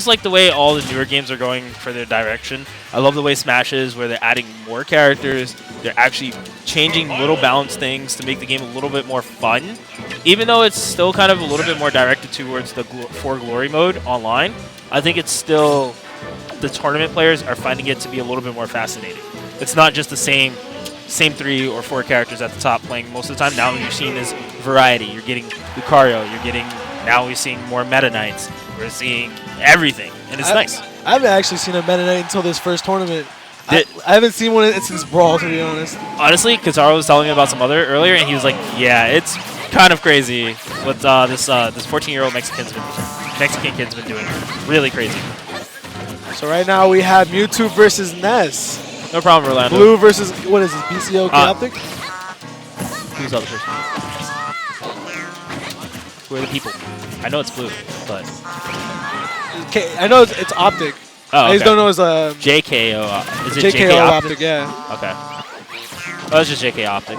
just like the way all the newer games are going for their direction. I love the way Smash is, where they're adding more characters. They're actually changing little balance things to make the game a little bit more fun. Even though it's still kind of a little bit more directed towards the For Glory mode online, I think it's still, the tournament players are finding it to be a little bit more fascinating. It's not just the same 3 or 4 characters at the top playing most of the time. Now what you're seeing is variety. You're getting Lucario. You're getting, now we're seeing more Meta Knights. We're seeing everything, and it's nice. I haven't actually seen a Meta Knight until this first tournament. I haven't seen one since Brawl, to be honest. Honestly, Kazaro was telling me about some other earlier, and he was like, yeah, it's kind of crazy what this 14-year-old Mexican kid's been doing. Really crazy. So right now we have Mewtwo versus Ness. No problem, Orlando. Blue versus, what is this, BCO JKOptic? Who's the other person? Who are the people? I know it's Blue, but... Okay, I know it's Optic. Oh, okay. I just don't know his... JKO. Is it JKOptic, yeah. Okay. Oh, it's just JKOptic.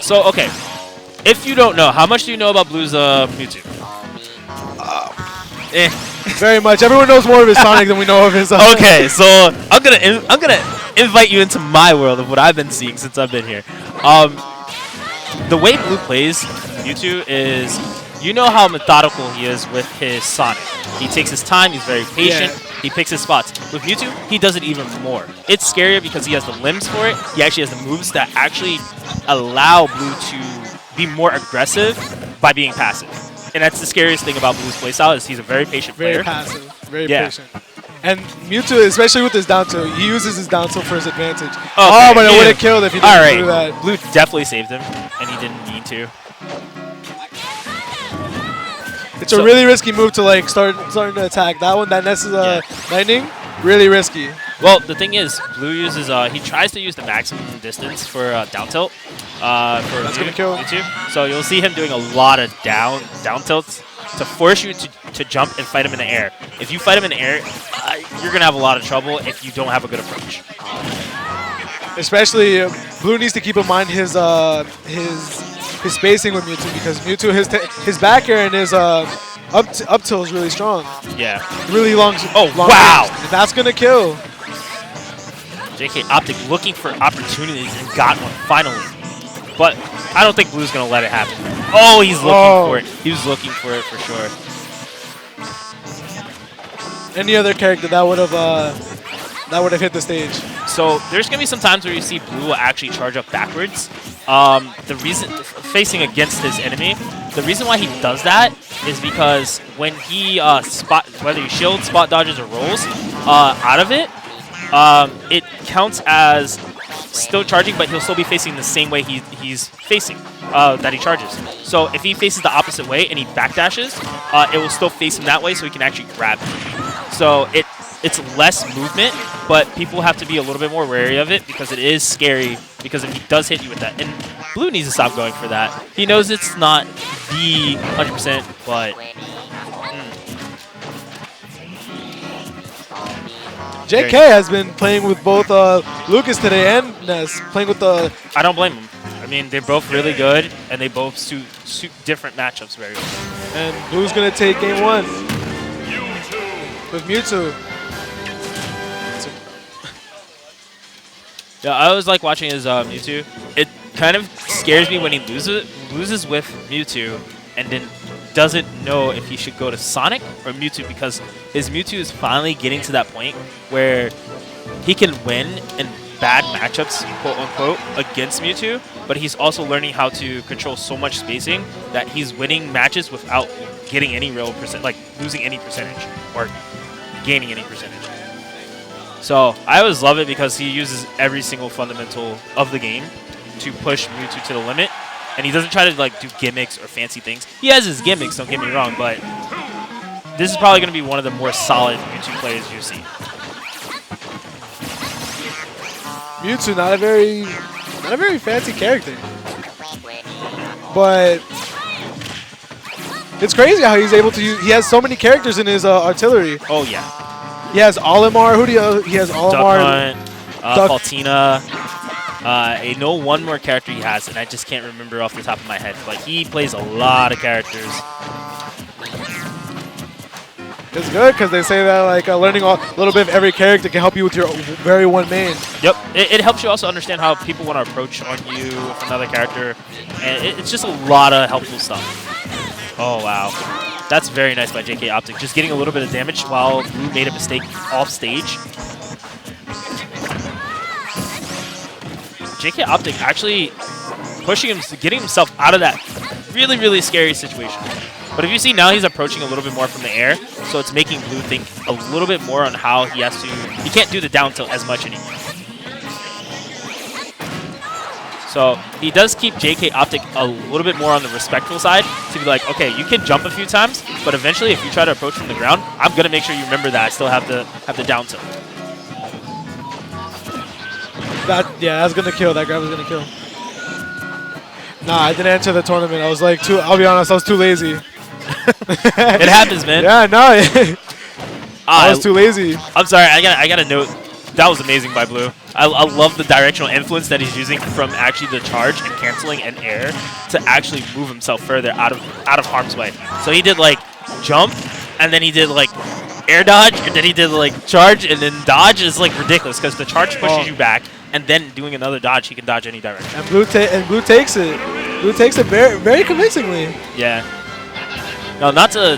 So, okay. If you don't know, how much do you know about Blue's Mewtwo? Very much. Everyone knows more of his Sonic than we know of his... Okay, so I'm gonna invite you into my world of what I've been seeing since I've been here. The way Blue plays Mewtwo is, you know how methodical he is with his Sonic. He takes his time, he's very patient, he picks his spots. With Mewtwo, he does it even more. It's scarier because he has the limbs for it, he actually has the moves that actually allow Blue to be more aggressive by being passive. And that's the scariest thing about Blue's playstyle, is he's a very patient player. Very passive, very patient. And Mewtwo, especially with his down tilt, he uses his down tilt for his advantage. Okay. Oh, but it would have killed if he didn't do that. Blue definitely saved him, and he didn't need to. It's a really risky move to like starting to attack. That one, that Ness is lightning, really risky. Well, the thing is, Blue uses he tries to use the maximum distance for down tilt. That's gonna kill Mewtwo. So you'll see him doing a lot of down tilts to force you to jump and fight him in the air. If you fight him in the air, you're gonna have a lot of trouble if you don't have a good approach. Especially, Blue needs to keep in mind his spacing with Mewtwo, because Mewtwo, his back air and his up tilt is really strong. Yeah. Really long. Oh, long wow! Range. That's gonna kill. JKOptic looking for opportunities and got one finally. But I don't think Blue's going to let it happen. Oh, he's looking for it. He was looking for it for sure. Any other character that would have hit the stage. So there's going to be some times where you see Blue will actually charge up backwards. The reason, facing against his enemy, the reason why he does that is because when he whether he shields, spot dodges, or rolls out of it, it counts as still charging, but he'll still be facing the same way he's facing, that he charges. So if he faces the opposite way and he backdashes, it will still face him that way, so he can actually grab him. So it's less movement, but people have to be a little bit more wary of it, because it is scary, because if he does hit you with that, and Blue needs to stop going for that. He knows it's not the 100%, but... JK has been playing with both Lucas today and Ness, playing with the... I don't blame him. I mean, they're both really good, and they both suit different matchups very well. And Blue's going to take game 1 with Mewtwo. Yeah, I always like watching his Mewtwo. It kind of scares me when he loses with Mewtwo and then doesn't know if he should go to Sonic or Mewtwo, because his Mewtwo is finally getting to that point where he can win in bad matchups, quote unquote, against Mewtwo, but he's also learning how to control so much spacing that he's winning matches without getting any real losing any percentage or gaining any percentage. So I always love it because he uses every single fundamental of the game to push Mewtwo to the limit. And he doesn't try to do gimmicks or fancy things. He has his gimmicks, don't get me wrong, but this is probably going to be one of the more solid Mewtwo players you see. Mewtwo, not a very fancy character, but it's crazy how he's able to use. He has so many characters in his artillery. Oh yeah. He has Olimar. He has Olimar. Duck Hunt, Paltina. I know one more character he has, and I just can't remember off the top of my head, but he plays a lot of characters. It's good because they say that like learning a little bit of every character can help you with your very one main. Yep, it helps you also understand how people want to approach on you with another character, and it's just a lot of helpful stuff. Oh wow, that's very nice by JKOptic, just getting a little bit of damage while Blue made a mistake off stage. JKOptic actually pushing him, getting himself out of that really, really scary situation. But if you see now, he's approaching a little bit more from the air, so it's making Blue think a little bit more on how he has to. He can't do the down tilt as much anymore. So he does keep JKOptic a little bit more on the respectful side to be like, okay, you can jump a few times, but eventually, if you try to approach from the ground, I'm gonna make sure you remember that I still have the down tilt. Yeah, that's gonna kill. That grab was gonna kill. Nah, I didn't enter the tournament. I was like I'll be honest, I was too lazy. It happens, man. Yeah, no. I was too lazy. I'm sorry. I gotta note that was amazing by Blue. I love the directional influence that he's using from actually the charge and canceling and air to actually move himself further out of harm's way. So he did like jump, and then he did like air dodge, and then he did like charge, and then dodge is like ridiculous because the charge pushes you back, and then doing another dodge, he can dodge any direction. And Blue takes it. Blue takes it very, very convincingly. Yeah. No, not to